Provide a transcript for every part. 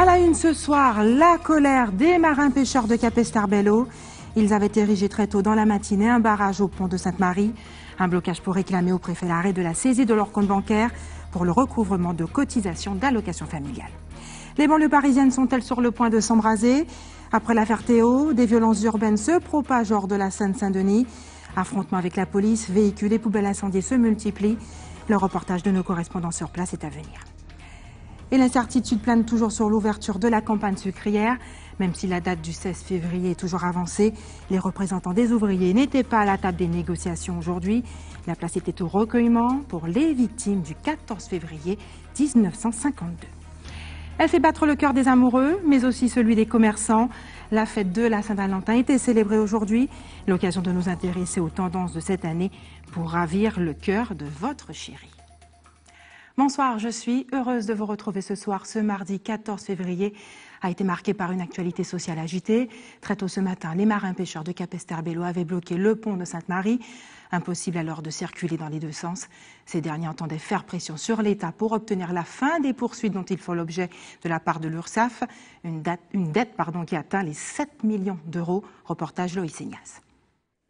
À la une ce soir, la colère des marins-pêcheurs de Capesterre-Belle-Eau. Ils avaient érigé très tôt dans la matinée un barrage au pont de Sainte-Marie. Un blocage pour réclamer au préfet l'arrêt de la saisie de leur compte bancaire pour le recouvrement de cotisations d'allocations familiales. Les banlieues parisiennes sont-elles sur le point de s'embraser? Après l'affaire Théo, des violences urbaines se propagent hors de la Seine-Saint-Denis. Affrontements avec la police, véhicules et poubelles incendiées se multiplient. Le reportage de nos correspondants sur place est à venir. Et l'incertitude plane toujours sur l'ouverture de la campagne sucrière. Même si la date du 16 février est toujours avancée, les représentants des ouvriers n'étaient pas à la table des négociations aujourd'hui. La place était au recueillement pour les victimes du 14 février 1952. Elle fait battre le cœur des amoureux, mais aussi celui des commerçants. La fête de la Saint-Valentin était célébrée aujourd'hui. L'occasion de nous intéresser aux tendances de cette année pour ravir le cœur de votre chéri. Bonsoir, je suis heureuse de vous retrouver ce soir. Ce mardi 14 février a été marqué par une actualité sociale agitée. Très tôt ce matin, les marins-pêcheurs de Capesterre-Belle-Eau avaient bloqué le pont de Sainte-Marie. Impossible alors de circuler dans les deux sens. Ces derniers entendaient faire pression sur l'État pour obtenir la fin des poursuites dont ils font l'objet de la part de l'URSSAF. Une dette qui atteint les 7 millions d'euros. Reportage Loïs Ignace.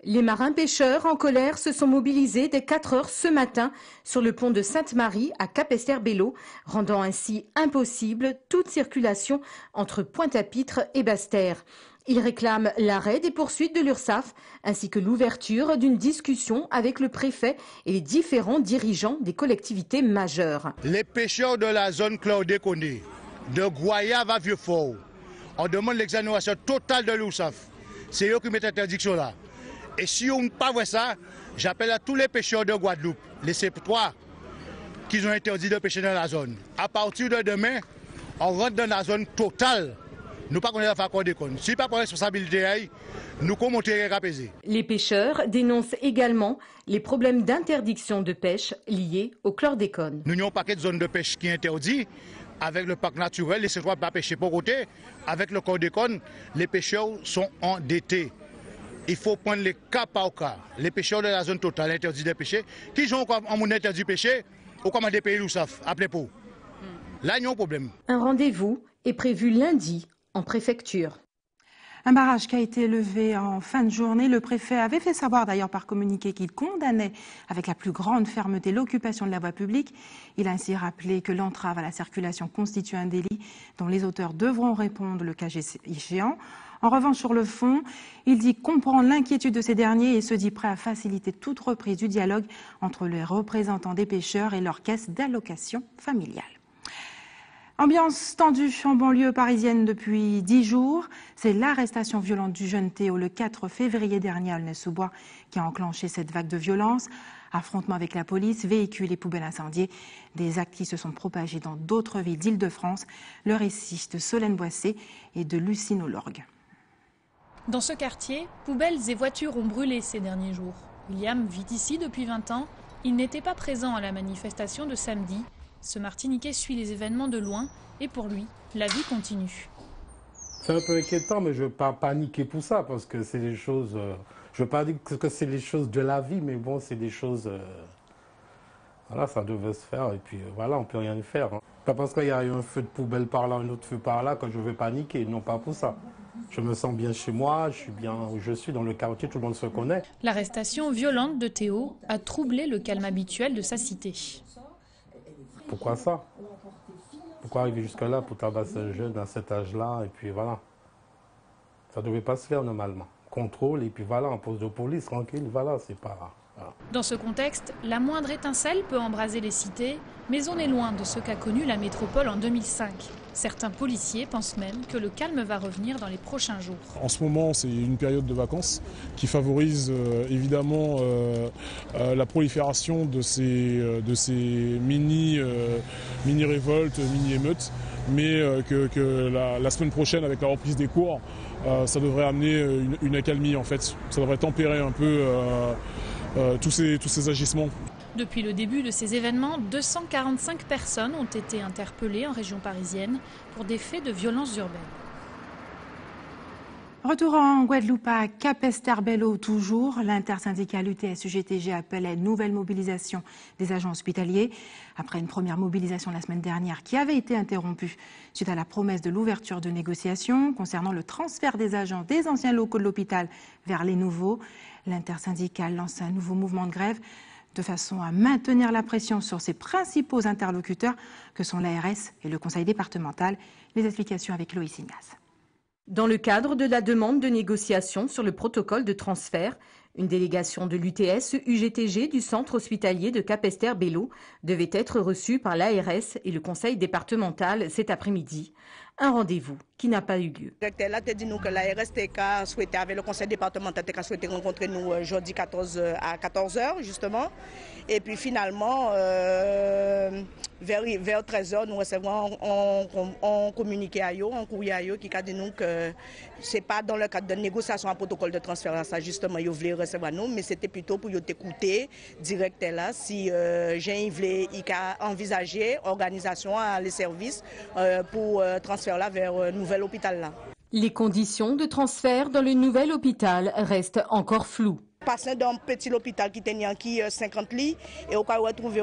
Les marins-pêcheurs en colère se sont mobilisés dès 4 heures ce matin sur le pont de Sainte-Marie à Capesterre-Belle-Eau, rendant ainsi impossible toute circulation entre Pointe-à-Pitre et Basse-Terre. Ils réclament l'arrêt des poursuites de l'URSSAF ainsi que l'ouverture d'une discussion avec le préfet et les différents dirigeants des collectivités majeures. Les pêcheurs de la zone Claude-Condé, de Goyave à Vieux-Fort, on demande l'exonération totale de l'URSSAF. C'est eux qui mettent l'interdiction là. Et si on ne pas voir ça, j'appelle à tous les pêcheurs de Guadeloupe, les C3, qui ont interdit de pêcher dans la zone. À partir de demain, on rentre dans la zone totale. Nous ne pouvons pas faire quoi de con. Si pas pour responsabilité, nous comment apaiser. Les pêcheurs dénoncent également les problèmes d'interdiction de pêche liés au chlordécone. Nous avons un paquet de zones de pêche qui est interdit. Avec le parc naturel, les C3 ne peuvent pas pêcher pour côté. Avec le chlordécone, les pêcheurs sont endettés. Il faut prendre les cas par cas. Les pêcheurs de la zone totale interdits de pêcher, qui ont en mon interdit de pêcher, ou comment des pays l'URSSAF, appelez pour. Là, il y a un problème. Un rendez-vous est prévu lundi en préfecture. Un barrage qui a été levé en fin de journée. Le préfet avait fait savoir d'ailleurs par communiqué qu'il condamnait avec la plus grande fermeté l'occupation de la voie publique. Il a ainsi rappelé que l'entrave à la circulation constitue un délit dont les auteurs devront répondre le cas échéant. En revanche, sur le fond, il dit comprendre l'inquiétude de ces derniers et se dit prêt à faciliter toute reprise du dialogue entre les représentants des pêcheurs et leur caisse d'allocation familiale. Ambiance tendue en banlieue parisienne depuis 10 jours. C'est l'arrestation violente du jeune Théo le 4 février dernier à Aulnay-sous-Bois qui a enclenché cette vague de violence. Affrontements avec la police, véhicules et poubelles incendiées. Des actes qui se sont propagés dans d'autres villes d'Île-de-France. Le récit de Solène Boissé et de Lucine Olorgue. Dans ce quartier, poubelles et voitures ont brûlé ces derniers jours. William vit ici depuis 20 ans. Il n'était pas présent à la manifestation de samedi. Ce Martiniquais suit les événements de loin et pour lui, la vie continue. C'est un peu inquiétant, mais je ne veux pas paniquer pour ça parce que c'est des choses... je ne veux pas dire que c'est les choses de la vie, mais bon, c'est des choses... voilà, ça devait se faire et puis voilà, on ne peut rien y faire. Hein. Pas parce qu'il y a eu un feu de poubelle par là, un autre feu par là, que je vais paniquer, non pas pour ça. Je me sens bien chez moi, je suis bien où je suis, dans le quartier, tout le monde se connaît. L'arrestation violente de Théo a troublé le calme habituel de sa cité. Pourquoi ça? Pourquoi arriver jusque-là pour tabasser un jeune à cet âge-là? Et puis voilà. Ça ne devait pas se faire normalement. Contrôle et puis voilà, en poste de police, tranquille, voilà, c'est pas... Voilà. Dans ce contexte, la moindre étincelle peut embraser les cités, mais on est loin de ce qu'a connu la métropole en 2005. Certains policiers pensent même que le calme va revenir dans les prochains jours. En ce moment, c'est une période de vacances qui favorise évidemment la prolifération de ces mini-révoltes, mini-émeutes, mais que la semaine prochaine, avec la reprise des cours, ça devrait amener une accalmie en fait. Ça devrait tempérer un peu tous ces agissements. Depuis le début de ces événements, 245 personnes ont été interpellées en région parisienne pour des faits de violence urbaine. Retour en Guadeloupe à Capesterre-Belle-Eau toujours. L'intersyndicale UTS-UGTG appelle à une nouvelle mobilisation des agents hospitaliers. Après une première mobilisation la semaine dernière qui avait été interrompue suite à la promesse de l'ouverture de négociations concernant le transfert des agents des anciens locaux de l'hôpital vers les nouveaux, l'intersyndicale lance un nouveau mouvement de grève de façon à maintenir la pression sur ses principaux interlocuteurs que sont l'ARS et le conseil départemental. Les explications avec Loïs Ignace. Dans le cadre de la demande de négociation sur le protocole de transfert, une délégation de l'UTS-UGTG du centre hospitalier de Capesterre-Belle-Eau devait être reçue par l'ARS et le conseil départemental cet après-midi. Un rendez-vous qui n'a pas eu lieu. Le directeur a dit nous que l'ARS souhaitait, avec le conseil départemental, souhaitait rencontrer nous jeudi 14 à 14h justement. Et puis finalement, vers 13h, nous recevons un communiqué à eux, un courrier à eux qui a dit nous que ce n'est pas dans le cadre de négociation à protocole de transfert à ça justement, ils voulaient recevoir nous, mais c'était plutôt pour écouter directeur là si j'ai voulu envisager organisation à les services pour transfert là vers le nouvel hôpital là. Les conditions de transfert dans le nouvel hôpital restent encore floues. Passer d'un petit hôpital qui tenait 50 lits et au cas où on trouve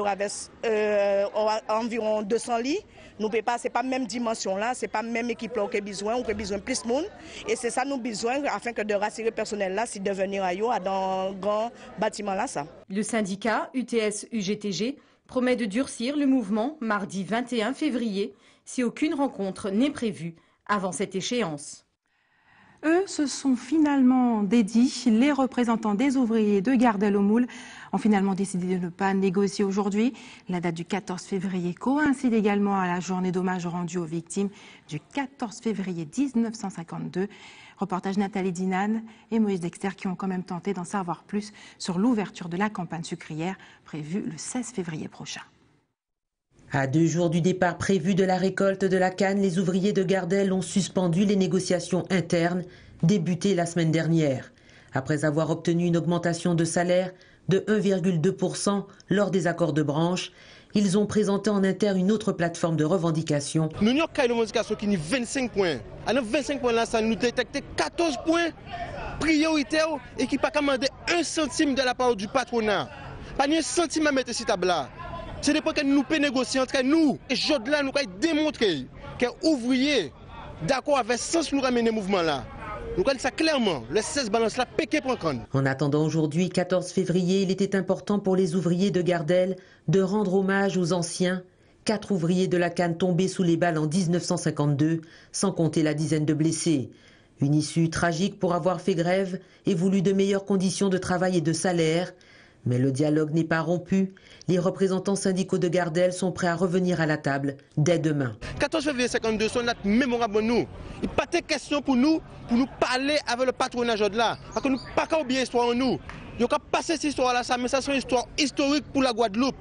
environ 200 lits, nous ne pas, c'est pas même dimension là, c'est pas même équipe là, on a besoin plus de monde et c'est ça nous besoin afin que de rassurer le personnel là, si de venir à dans un grand bâtiment là ça. Le syndicat UTS-UGTG promet de durcir le mouvement mardi 21 février si aucune rencontre n'est prévue avant cette échéance. Eux se sont finalement dédits. Les représentants des ouvriers de Gardel-au-Moule ont finalement décidé de ne pas négocier aujourd'hui. La date du 14 février coïncide également à la journée d'hommage rendue aux victimes du 14 février 1952. Reportage Nathalie Dinan et Moïse Dexter qui ont quand même tenté d'en savoir plus sur l'ouverture de la campagne sucrière prévue le 16 février prochain. À 2 jours du départ prévu de la récolte de la canne, les ouvriers de Gardel ont suspendu les négociations internes débutées la semaine dernière. Après avoir obtenu une augmentation de salaire de 1,2% lors des accords de branche, ils ont présenté en interne une autre plateforme de revendication. Nous avons une revendication qui est 25 points. À 25 points là, ça nous détecte 14 points prioritaires et qui ne pas commander 1 centime de la part du patronat. Pas ni 1 centime à mettre sur table là. C'est des points que nous pouvons négocier entre nous. Et aujourd'hui, nous pouvons démontrer que les ouvriers, d'accord avec sens nous ramener le mouvement là. Nous avons ça clairement, le 16 balance là, péqué pour un. En attendant aujourd'hui, 14 février, il était important pour les ouvriers de Gardel de rendre hommage aux anciens, 4 ouvriers de la canne tombés sous les balles en 1952, sans compter la dizaine de blessés. Une issue tragique pour avoir fait grève et voulu de meilleures conditions de travail et de salaire. Mais le dialogue n'est pas rompu. Les représentants syndicaux de Gardel sont prêts à revenir à la table dès demain. 14 février 52, c'est notre mémorable pour nous. Il n'y a pas de question pour nous parler avec le patronage de là. Parce que nous n'avons pas oublier l'histoire en nous. Il n'y a pas passer cette histoire-là, mais ça c'est une histoire historique pour la Guadeloupe.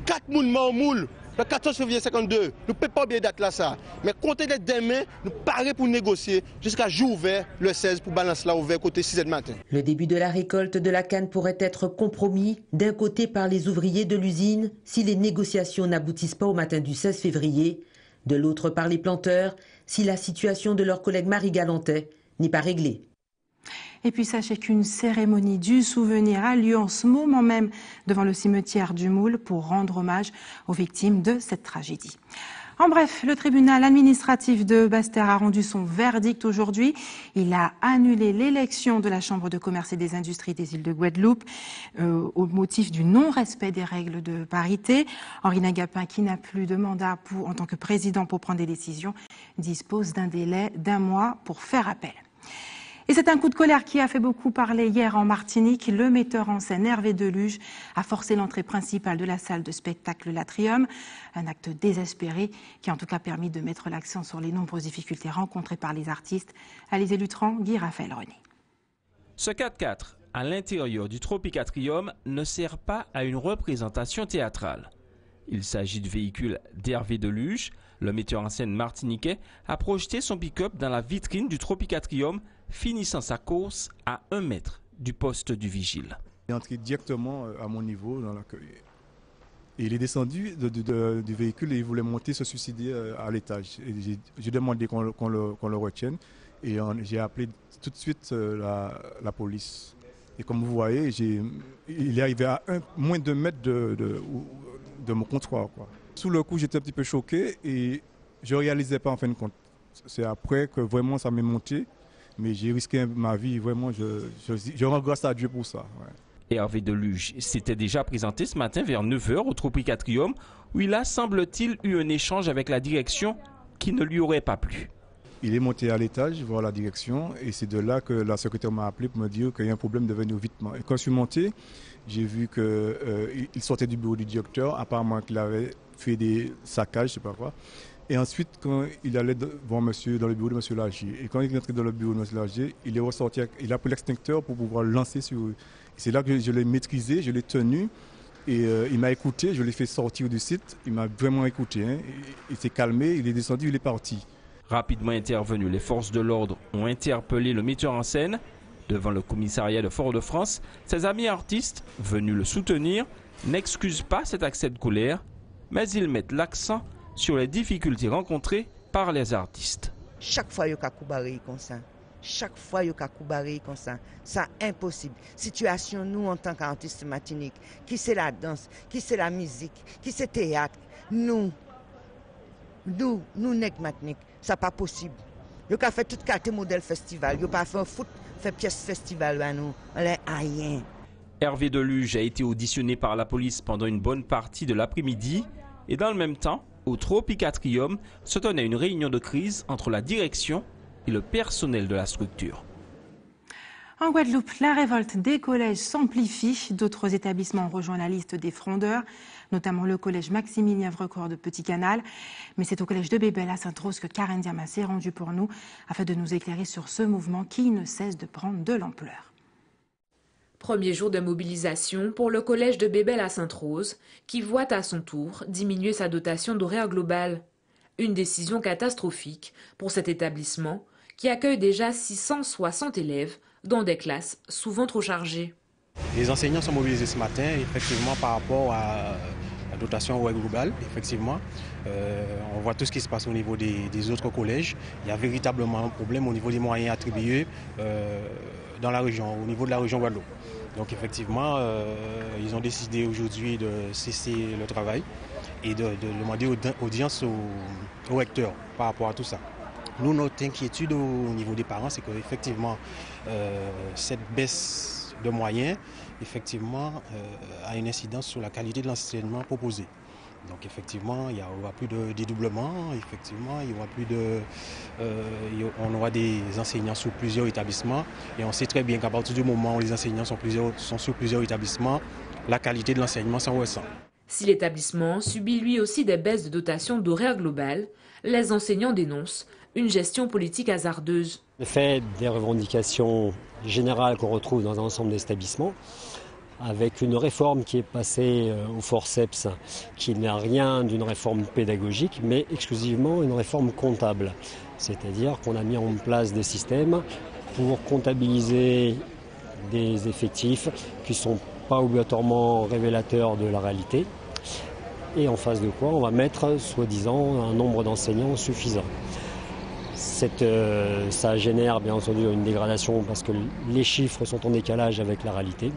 4 personnes morts moule. Le 14 février 52, nous ne pouvons pas oublier date là ça. Mais comptez les demain, nous parlons pour négocier jusqu'à jour ouvert le 16 pour balancer là ouvert côté 6h du matin. Le début de la récolte de la canne pourrait être compromis d'un côté par les ouvriers de l'usine si les négociations n'aboutissent pas au matin du 16 février, de l'autre par les planteurs si la situation de leur collègue Marie Galantais n'est pas réglée. Et puis sachez qu'une cérémonie du souvenir a lieu en ce moment même devant le cimetière du Moule pour rendre hommage aux victimes de cette tragédie. En bref, le tribunal administratif de Basse-Terre a rendu son verdict aujourd'hui. Il a annulé l'élection de la Chambre de commerce et des industries des îles de Guadeloupe au motif du non-respect des règles de parité. Henri Nagapin, qui n'a plus de mandat en tant que président pour prendre des décisions, dispose d'un délai d'1 mois pour faire appel. Et c'est un coup de colère qui a fait beaucoup parler hier en Martinique. Le metteur en scène Hervé Deluge a forcé l'entrée principale de la salle de spectacle L'Atrium. Un acte désespéré qui a en tout cas permis de mettre l'accent sur les nombreuses difficultés rencontrées par les artistes. Alizé Lutran, Guy Raphaël René. Ce 4x4 à l'intérieur du Tropicatrium ne sert pas à une représentation théâtrale. Il s'agit du véhicule d'Hervé Deluge. Le metteur en scène martiniquais a projeté son pick-up dans la vitrine du Tropicatrium, finissant sa course à 1 mètre du poste du vigile. Il est entré directement à mon niveau dans l'accueil. Il est descendu du véhicule et il voulait monter se suicider à l'étage. J'ai demandé qu'on le retienne Et j'ai appelé tout de suite la police. Et comme vous voyez, il est arrivé à moins de 2 mètres de mon comptoir, quoi. Sous le coup, j'étais un petit peu choqué et je ne réalisais pas en fin de compte. C'est après que vraiment ça m'est monté, mais j'ai risqué ma vie, vraiment, je rends grâce à Dieu pour ça. Ouais. Hervé Deluge s'était déjà présenté ce matin vers 9h au Tropicatrium, où il a, semble-t-il, eu un échange avec la direction qui ne lui aurait pas plu. Il est monté à l'étage voir la direction et c'est de là que la secrétaire m'a appelé pour me dire qu'il y a un problème de venir vite. Et quand je suis monté, j'ai vu qu'il sortait du bureau du directeur, apparemment qu'il avait fait des saccages, je ne sais pas quoi. Et ensuite, quand il allait voir monsieur dans le bureau de monsieur Lagier, et quand il est entré dans le bureau de monsieur Lagier, il est ressorti, il a pris l'extincteur pour pouvoir le lancer sur eux. C'est là que je l'ai maîtrisé, je l'ai tenu. Et il m'a écouté, je l'ai fait sortir du site, il m'a vraiment écouté. Hein. Il s'est calmé, il est descendu, il est parti. Rapidement intervenus, les forces de l'ordre ont interpellé le metteur en scène. Devant le commissariat de Fort-de-France, ses amis artistes, venus le soutenir, n'excusent pas cet accès de colère, mais ils mettent l'accent sur les difficultés rencontrées par les artistes. Chaque fois, il y a un comme ça. Chaque fois, il y a un comme ça. C'est impossible. Situation, nous, en tant qu'artistes matiniques, qui c'est la danse, qui c'est la musique, qui c'est le théâtre, nous, nègres matiniques, c'est pas possible. Il y a fait tout carte modèle festival. Il n'y a pas fait un foot, fait pièce festival, ben nous, on n'est rien. Hervé Deluge a été auditionné par la police pendant une bonne partie de l'après-midi et dans le même temps, au Tropicatrium, se tenait une réunion de crise entre la direction et le personnel de la structure. En Guadeloupe, la révolte des collèges s'amplifie. D'autres établissements ont rejoint la liste des frondeurs, notamment le collège Maximilien Vrecourt de Petit Canal. Mais c'est au collège de Bébel à Sainte-Rose que Karen Diama s'est rendue pour nous, afin de nous éclairer sur ce mouvement qui ne cesse de prendre de l'ampleur. Premier jour de mobilisation pour le collège de Bébel à Sainte-Rose, qui voit à son tour diminuer sa dotation d'horaire globale. Une décision catastrophique pour cet établissement qui accueille déjà 660 élèves dans des classes souvent trop chargées. Les enseignants sont mobilisés ce matin, effectivement, par rapport à la dotation horaire globale. Effectivement, on voit tout ce qui se passe au niveau des autres collèges. Il y a véritablement un problème au niveau des moyens attribués dans la région, au niveau de la région Guadeloupe. Donc effectivement, ils ont décidé aujourd'hui de cesser le travail et de demander audience au recteur par rapport à tout ça. Nous, notre inquiétude au niveau des parents, c'est qu'effectivement, cette baisse de moyens, effectivement, a une incidence sur la qualité de l'enseignement proposé. Donc effectivement, il n'y aura plus de dédoublement, effectivement, il y aura plus on aura des enseignants sur plusieurs établissements et on sait très bien qu'à partir du moment où les enseignants sont sur plusieurs établissements, la qualité de l'enseignement s'en ressent. Si l'établissement subit lui aussi des baisses de dotation d'horaire global, les enseignants dénoncent une gestion politique hasardeuse. Le fait des revendications générales qu'on retrouve dans un ensemble d'établissements, avec une réforme qui est passée au forceps, qui n'a rien d'une réforme pédagogique, mais exclusivement une réforme comptable. C'est-à-dire qu'on a mis en place des systèmes pour comptabiliser des effectifs qui ne sont pas obligatoirement révélateurs de la réalité. Et en face de quoi, on va mettre, soi-disant, un nombre d'enseignants suffisant. Ça génère bien entendu une dégradation parce que les chiffres sont en décalage avec la réalité.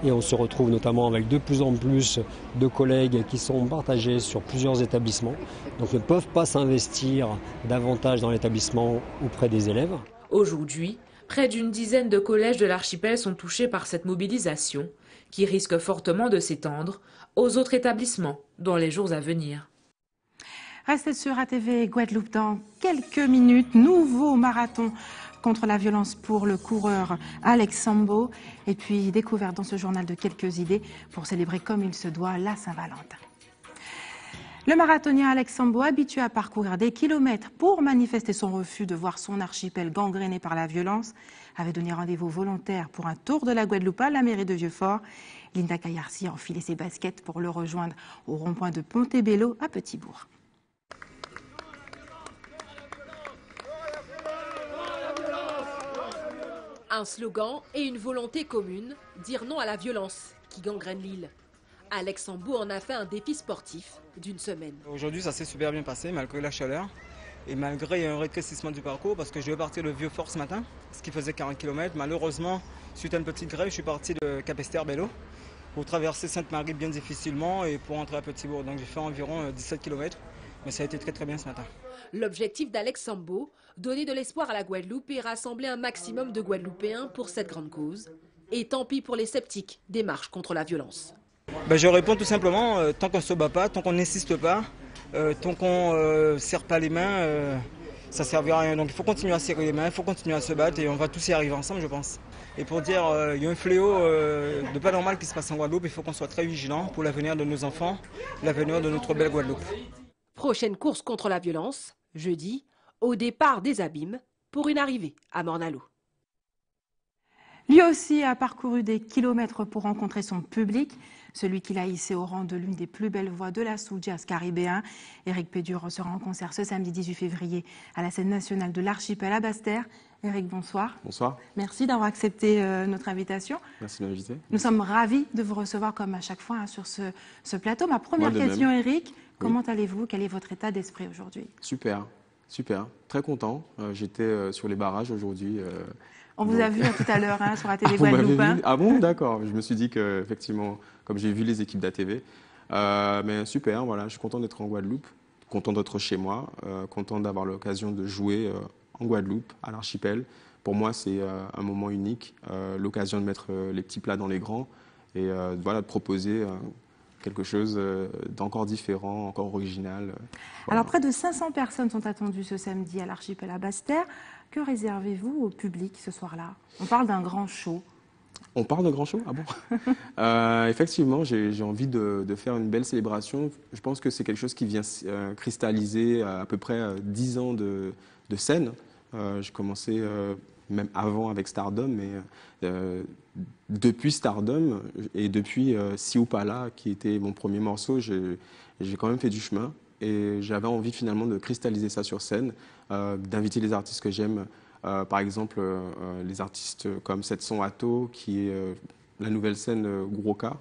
Et on se retrouve notamment avec de plus en plus de collègues qui sont partagés sur plusieurs établissements, donc ne peuvent pas s'investir davantage dans l'établissement auprès des élèves. Aujourd'hui, près d'une dizaine de collèges de l'archipel sont touchés par cette mobilisation, qui risque fortement de s'étendre aux autres établissements dans les jours à venir. Restez sur ATV Guadeloupe dans quelques minutes. Nouveau marathon contre la violence pour le coureur Alex Sambo. Et puis découverte dans ce journal de quelques idées pour célébrer comme il se doit la Saint-Valentin. Le marathonien Alex Sambo, habitué à parcourir des kilomètres pour manifester son refus de voir son archipel gangréné par la violence, avait donné rendez-vous volontaire pour un tour de la Guadeloupe à la mairie de Vieux-Fort. Linda Caillarcy a enfilé ses baskets pour le rejoindre au rond-point de Pontebello à Petit-Bourg. Un slogan et une volonté commune, dire non à la violence qui gangrène l'île. Alex Sambo en a fait un défi sportif d'une semaine. Aujourd'hui, ça s'est super bien passé malgré la chaleur. Et malgré un rétrécissement du parcours, parce que je vais partir de Vieux-Fort ce matin, ce qui faisait 40 km, malheureusement, suite à une petite grève, je suis parti de Capesterre-Belle-Eau pour traverser Sainte-Marie bien difficilement et pour entrer à Petit-Bourg. Donc j'ai fait environ 17 km, mais ça a été très bien ce matin. L'objectif d'Alex Sambo, donner de l'espoir à la Guadeloupe et rassembler un maximum de Guadeloupéens pour cette grande cause. Et tant pis pour les sceptiques des marches contre la violence. Je réponds tout simplement, tant qu'on ne se bat pas, tant qu'on n'insiste pas, tant qu'on ne serre pas les mains, ça ne servira à rien. Donc il faut continuer à serrer les mains, il faut continuer à se battre et on va tous y arriver ensemble, je pense. Et pour dire, il y a un fléau de pas normal qui se passe en Guadeloupe, il faut qu'on soit très vigilant pour l'avenir de nos enfants, l'avenir de notre belle Guadeloupe. Prochaine course contre la violence, jeudi, au départ des Abîmes, pour une arrivée à Morne-à-l'Eau. Lui aussi a parcouru des kilomètres pour rencontrer son public, celui qu'il a hissé au rang de l'une des plus belles voix de la soul jazz caribéen. Éric Péduro sera en concert ce samedi 18 février à la scène nationale de l'Archipel à Basse-Terre. Éric, bonsoir. Bonsoir. Merci d'avoir accepté notre invitation. Merci de m'inviter. Nous sommes ravis de vous recevoir comme à chaque fois sur ce plateau. Ma première question, Éric, comment allez-vous? Quel est votre état d'esprit aujourd'hui? Super, super. Très content. J'étais sur les barrages aujourd'hui. On vous a vu tout à l'heure sur la télé Guadeloupe. Ah bon, d'accord. Je me suis dit que effectivement, comme j'ai vu les équipes d'ATV, mais super. Voilà, je suis content d'être en Guadeloupe, content d'être chez moi, content d'avoir l'occasion de jouer en Guadeloupe, à l'Archipel. Pour moi, c'est un moment unique, l'occasion de mettre les petits plats dans les grands et voilà, de proposer quelque chose d'encore différent, encore original. Voilà. Alors, près de 500 personnes sont attendues ce samedi à l'Archipel à Basse-Terre. Que réservez-vous au public ce soir-là? On parle d'un grand show. On parle d'un grand show? Ah bon? Effectivement, j'ai envie de faire une belle célébration. Je pense que c'est quelque chose qui vient cristalliser à peu près 10 ans de scène. J'ai commencé même avant avec Stardom, mais depuis Stardom et depuis Si ou Pas Là, qui était mon premier morceau, j'ai quand même fait du chemin. Et j'avais envie finalement de cristalliser ça sur scène, d'inviter les artistes que j'aime. Par exemple, les artistes comme 700 Atto, qui est la nouvelle scène Gouroka,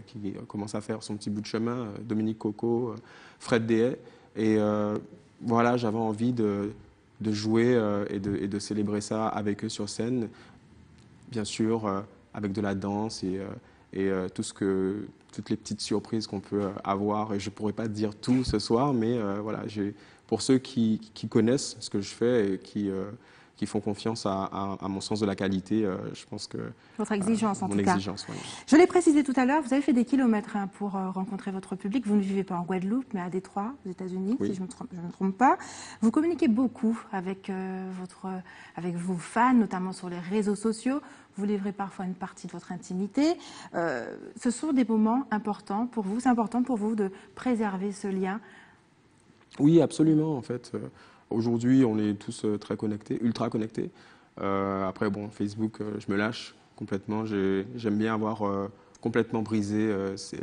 qui commence à faire son petit bout de chemin, Dominique Coco, Fred Dehay. Et voilà, j'avais envie de jouer et de célébrer ça avec eux sur scène. Bien sûr, avec de la danse et toutes les petites surprises qu'on peut avoir. Et je ne pourrais pas dire tout ce soir, mais voilà, pour ceux qui connaissent ce que je fais et qui font confiance à mon sens de la qualité, je pense que... Votre exigence, en tout cas. Mon exigence, oui. Je l'ai précisé tout à l'heure, vous avez fait des kilomètres pour rencontrer votre public. Vous ne vivez pas en Guadeloupe, mais à Détroit, aux États-Unis, oui. Si je ne me trompe pas. Vous communiquez beaucoup avec vos fans, notamment sur les réseaux sociaux. Vous livrez parfois une partie de votre intimité. Ce sont des moments importants pour vous. C'est important pour vous de préserver ce lien? Oui, absolument, en fait. Aujourd'hui, on est tous très connectés, ultra connectés. Après, bon, Facebook, je me lâche complètement. J'aime bien avoir complètement brisé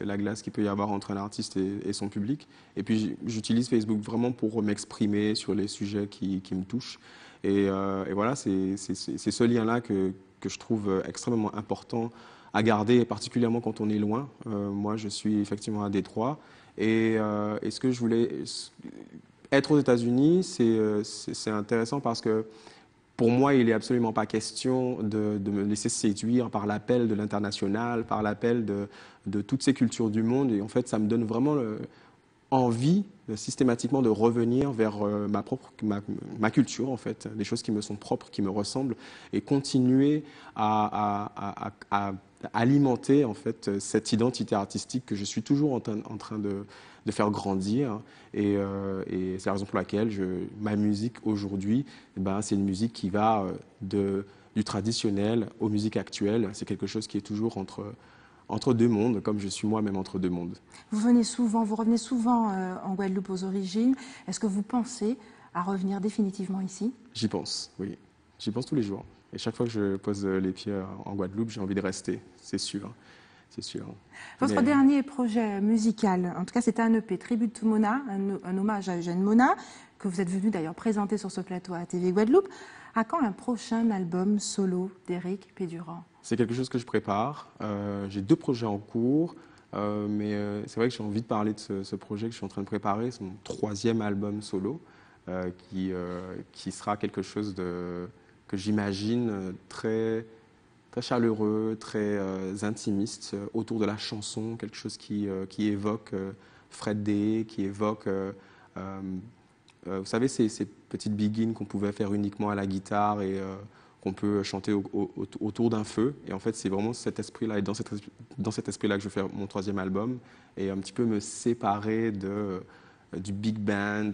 la glace qu'il peut y avoir entre un artiste et son public. Et puis, j'utilise Facebook vraiment pour m'exprimer sur les sujets qui me touchent. Et voilà, c'est ce lien-là que je trouve extrêmement important à garder, particulièrement quand on est loin. Moi, je suis effectivement à Détroit. Et ce que je voulais... Être aux États-Unis, c'est intéressant parce que pour moi, il n'est absolument pas question de me laisser séduire par l'appel de l'international, par l'appel de toutes ces cultures du monde. Et en fait, ça me donne vraiment envie systématiquement de revenir vers ma culture, en fait, des choses qui me sont propres, qui me ressemblent, et continuer à alimenter en fait cette identité artistique que je suis toujours en train de faire grandir. Et c'est la raison pour laquelle ma musique aujourd'hui, c'est une musique qui va du traditionnel aux musiques actuelles. C'est quelque chose qui est toujours entre deux mondes, comme je suis moi-même entre deux mondes. Vous revenez souvent en Guadeloupe aux origines. Est-ce que vous pensez à revenir définitivement ici? J'y pense, oui. J'y pense tous les jours. Et chaque fois que je pose les pieds en Guadeloupe, j'ai envie de rester, c'est sûr. C'est sûr. Votre dernier projet musical, en tout cas c'était un EP, Tribute to Mona, un hommage à Eugène Mona, que vous êtes venu d'ailleurs présenter sur ce plateau à TV Guadeloupe. À quand un prochain album solo d'Éric Pédurant? C'est quelque chose que je prépare. J'ai 2 projets en cours, mais c'est vrai que j'ai envie de parler de ce projet que je suis en train de préparer. C'est mon 3e album solo. qui sera quelque chose que j'imagine très chaleureux, très intimiste autour de la chanson, quelque chose qui évoque Fred Day, qui évoque, vous savez, ces petites begins qu'on pouvait faire uniquement à la guitare et qu'on peut chanter autour d'un feu. Et en fait, c'est vraiment cet esprit-là, et dans cet esprit-là que je vais faire mon 3e album, et un petit peu me séparer du big band,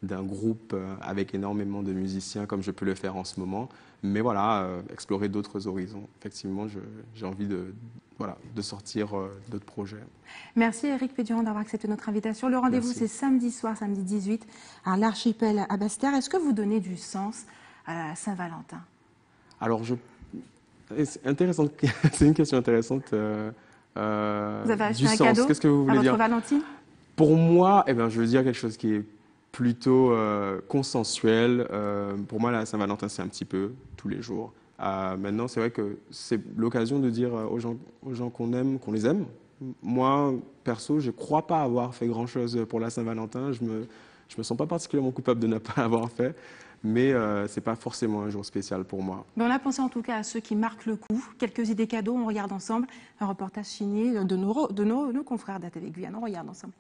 d'un groupe avec énormément de musiciens comme je peux le faire en ce moment. Mais voilà, explorer d'autres horizons. Effectivement, j'ai envie de sortir d'autres projets. Merci Éric Péduran d'avoir accepté notre invitation. Le rendez-vous, c'est samedi soir, samedi 18, à l'Archipel à Basse-Terre. Est-ce que vous donnez du sens à la Saint-Valentin? Alors, c'est intéressant. C'est une question intéressante. Vous avez acheté un cadeau Qu'est-ce que vous voulez à dire? votre Valentine? Pour moi, je veux dire quelque chose qui est plutôt consensuel. Pour moi, la Saint-Valentin, c'est un petit peu tous les jours. Maintenant, c'est vrai que c'est l'occasion de dire aux gens qu'on aime, qu'on les aime. Moi, perso, je ne crois pas avoir fait grand-chose pour la Saint-Valentin. Je me sens pas particulièrement coupable de ne pas l'avoir fait. Mais ce n'est pas forcément un jour spécial pour moi. Mais on a pensé en tout cas à ceux qui marquent le coup. Quelques idées cadeaux, on regarde ensemble. Un reportage signé de nos confrères d'ATV Guyane. On regarde ensemble.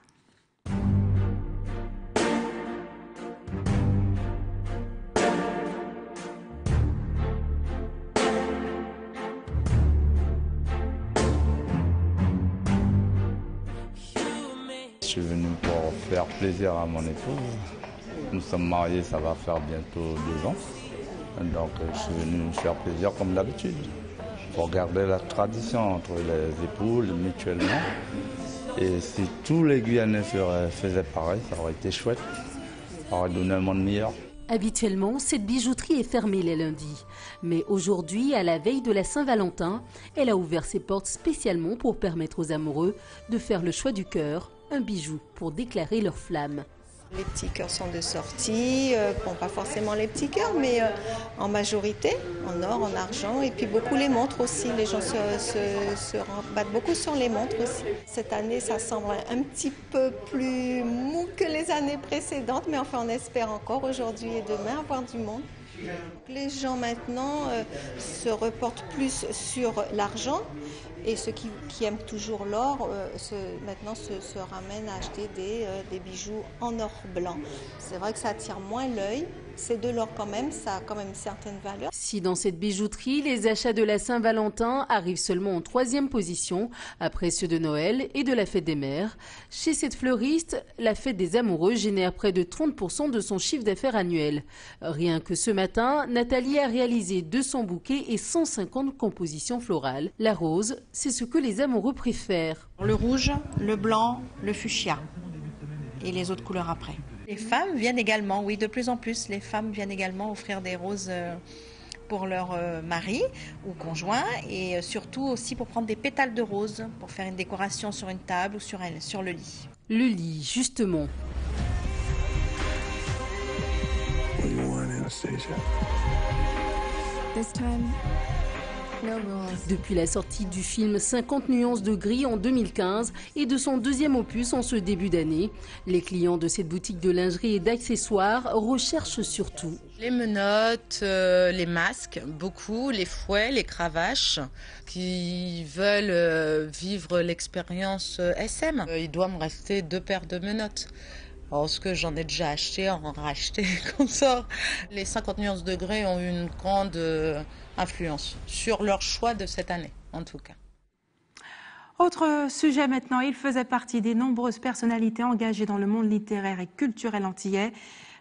Je suis venu pour faire plaisir à mon épouse. Nous sommes mariés, ça va faire bientôt 2 ans. Donc je suis venu faire plaisir comme d'habitude. Pour garder la tradition entre les époux mutuellement. Et si tous les Guyanais faisaient pareil, ça aurait été chouette. Ça aurait donné un monde meilleur. Habituellement, cette bijouterie est fermée les lundis. Mais aujourd'hui, à la veille de la Saint-Valentin, elle a ouvert ses portes spécialement pour permettre aux amoureux de faire le choix du cœur, un bijou pour déclarer leur flamme. Les petits cœurs sont de sortie, bon, pas forcément les petits cœurs, mais en majorité, en or, en argent, et puis beaucoup les montres aussi. Les gens se battent beaucoup sur les montres aussi. Cette année, ça semble un petit peu plus mou que les années précédentes, mais enfin, on espère encore aujourd'hui et demain avoir du monde. Les gens maintenant se reportent plus sur l'argent. Et ceux qui aiment toujours l'or, maintenant se ramènent à acheter des bijoux en or blanc. C'est vrai que ça attire moins l'œil. C'est de l'or quand même, ça a quand même une certaine valeur. Si dans cette bijouterie, les achats de la Saint-Valentin arrivent seulement en 3e position, après ceux de Noël et de la fête des mères, chez cette fleuriste, la fête des amoureux génère près de 30% de son chiffre d'affaires annuel. Rien que ce matin, Nathalie a réalisé 200 bouquets et 150 compositions florales. La rose, c'est ce que les amoureux préfèrent. Le rouge, le blanc, le fuchsia et les autres couleurs après. Les femmes viennent également, oui, de plus en plus, les femmes viennent également offrir des roses pour leur mari ou conjoint et surtout aussi pour prendre des pétales de rose pour faire une décoration sur une table ou sur le lit. Le lit, justement. Depuis la sortie du film 50 nuances de gris en 2015 et de son 2e opus en ce début d'année, les clients de cette boutique de lingerie et d'accessoires recherchent surtout les menottes, les masques, beaucoup, les fouets, les cravaches, qui veulent vivre l'expérience SM. Il doit me rester 2 paires de menottes. Parce que j'en ai déjà acheté, en racheté comme ça. Les 50 nuances de gris ont eu une grande influence sur leur choix de cette année, en tout cas. Autre sujet maintenant, il faisait partie des nombreuses personnalités engagées dans le monde littéraire et culturel antillais.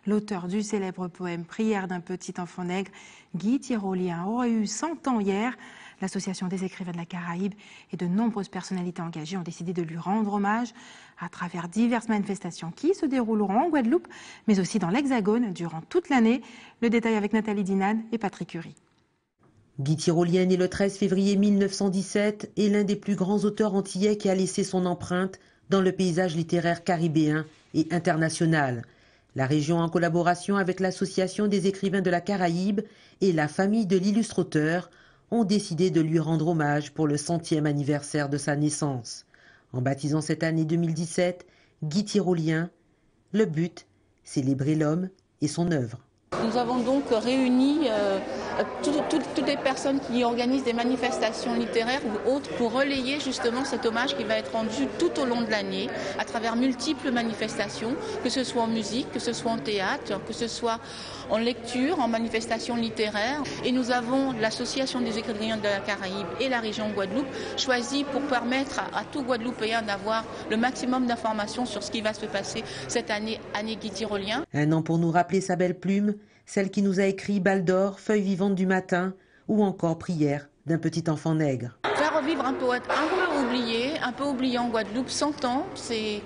L'auteur du célèbre poème « Prière d'un petit enfant nègre », Guy Tyrolien, aurait eu 100 ans hier. L'Association des écrivains de la Caraïbe et de nombreuses personnalités engagées ont décidé de lui rendre hommage à travers diverses manifestations qui se dérouleront en Guadeloupe, mais aussi dans l'Hexagone durant toute l'année. Le détail avec Nathalie Dinad et Patrick Curie. Guy Tyrolien, né le 13 février 1917, est l'un des plus grands auteurs antillais qui a laissé son empreinte dans le paysage littéraire caribéen et international. La région, en collaboration avec l'Association des écrivains de la Caraïbe et la famille de l'illustre auteur, ont décidé de lui rendre hommage pour le 100e anniversaire de sa naissance. En baptisant cette année 2017 Guy Tyrolien, le but, célébrer l'homme et son œuvre. Nous avons donc réuni toutes les personnes qui organisent des manifestations littéraires ou autres pour relayer justement cet hommage qui va être rendu tout au long de l'année à travers multiples manifestations, que ce soit en musique, que ce soit en théâtre, que ce soit en lecture, en manifestations littéraires. Et nous avons l'association des écrivains de la Caraïbe et la région Guadeloupe choisi pour permettre à tout Guadeloupéen d'avoir le maximum d'informations sur ce qui va se passer cette année Guy Tyrolien. Un an pour nous rappeler sa belle plume, celle qui nous a écrit Balle d'or, Feuille vivante du matin ou encore Prière d'un petit enfant nègre. Faire revivre un poète un peu oublié en Guadeloupe, 100 ans, c'est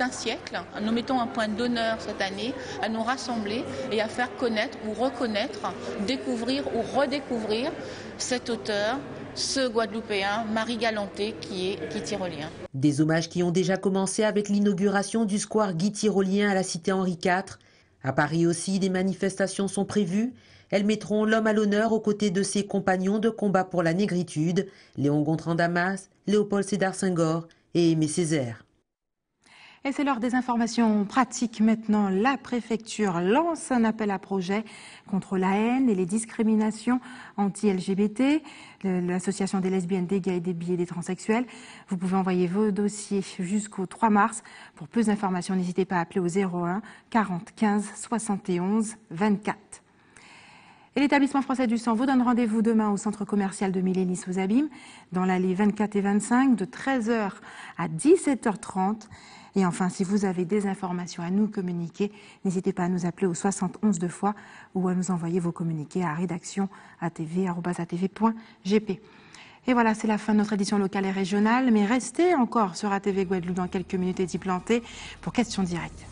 un siècle. Nous mettons un point d'honneur cette année à nous rassembler et à faire connaître ou reconnaître, découvrir ou redécouvrir cet auteur, ce Guadeloupéen, Marie Galanté, qui est Guy Tyrolien. Des hommages qui ont déjà commencé avec l'inauguration du square Guy Tyrolien à la cité Henri IV. À Paris aussi, des manifestations sont prévues. Elles mettront l'homme à l'honneur aux côtés de ses compagnons de combat pour la négritude, Léon Gontran-Damas, Léopold Sédar Senghor et Aimé Césaire. Et c'est l'heure des informations pratiques maintenant. La préfecture lance un appel à projet contre la haine et les discriminations anti-LGBT. L'association des lesbiennes, des gays, des bi et des transsexuels. Vous pouvez envoyer vos dossiers jusqu'au 3 mars. Pour plus d'informations, n'hésitez pas à appeler au 01 40 15 71 24. Et l'établissement français du sang vous donne rendez-vous demain au centre commercial de Milénis aux Abîmes, dans l'allée 24 et 25, de 13h à 17h30. Et enfin, si vous avez des informations à nous communiquer, n'hésitez pas à nous appeler au 71 2 fois ou à nous envoyer vos communiqués à rédaction@atv.gp. Et voilà, c'est la fin de notre édition locale et régionale. Mais restez encore sur ATV Guadeloupe dans quelques minutes et d'y planter pour Questions directes.